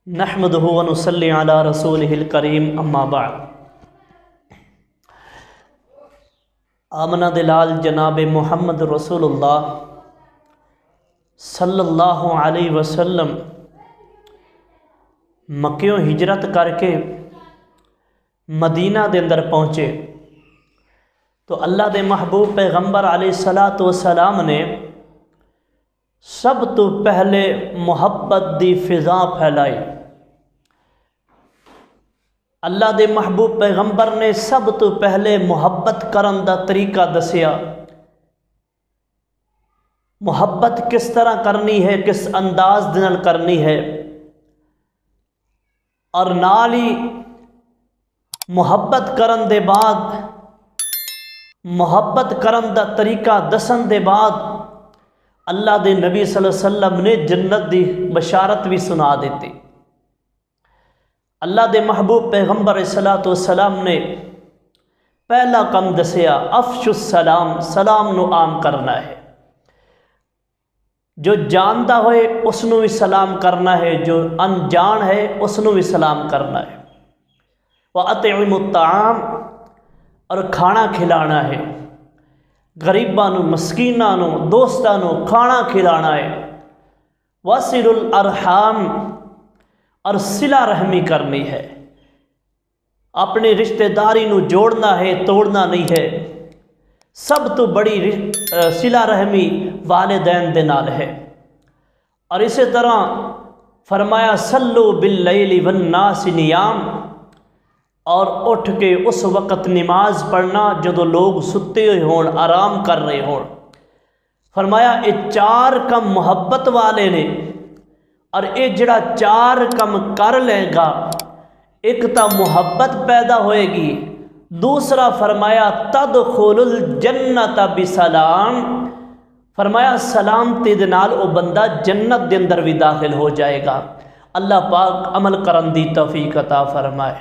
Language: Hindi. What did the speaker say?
नहमदुहु व नुसल्ली अला रसूलिहिल करीम अम्मा बाद। आमना दिलाल जनाब मोहम्मद रसूलुल्लाह सल्लल्लाहु अलैहि वसल्लम मक्कियों हिजरत करके मदीना दे अंदर पहुँचे तो अल्लाह दे महबूब पैगंबर अलैहिस्सलातु वस्सलाम ने सब तो पहले मुहब्बत दी फिजा फैलाई। अल्लाह दे महबूब पैगंबर ने सब तो पहले मुहब्बत करन दा तरीका दसिया। मुहब्बत किस तरह करनी है, किस अंदाज दे नाल करनी है, और नाल ही मुहब्बत करन दे बाद मुहब्बत करन दा तरीका दसन दे बाद अल्लाह दे नबी सल्लल्लाहु अलैहि वसल्लम ने जन्नत दी बशारत भी सुना देती। अल्लाह दे महबूब पैगंबर अलैहिस्सलातु वस्सलाम ने पहला कम दसिया अफ़शुस सलाम, सलाम नू आम करना है। जो जानता होए उसनू भी सलाम करना है, जो अनजान है उसनू भी सलाम करना है। व अतिमुत ताम, और खाना खिलाना है। गरीबां नू, मस्कीनां नू, दोस्तां नू खाना खिलाना है। वसिलुल अरहाम, और सिला रहमी करनी है। अपनी रिश्तेदारी नू जोड़ना है, तोड़ना नहीं है। सब तो बड़ी सिला रहमी वालिदैन दे नाल है। और इसी तरह फरमाया सल्लु बिल्लैलि वन्नास नियाम, और उठ के उस वक़्त नमाज पढ़ना जदों लोग सुते हुए होण, आराम कर रहे होण। फरमाया ये चार कम मुहब्बत वाले ने, और ये जड़ा चार कम कर लेगा, एक तो मुहब्बत पैदा होएगी, दूसरा फरमाया तदखुलुल जन्नत बिसलाम, फरमाया सलामती दे नाल वो बंदा जन्नत दे अंदर भी दाखिल हो जाएगा। अल्लाह पाक अमल करन दी तौफीक अता फरमाए।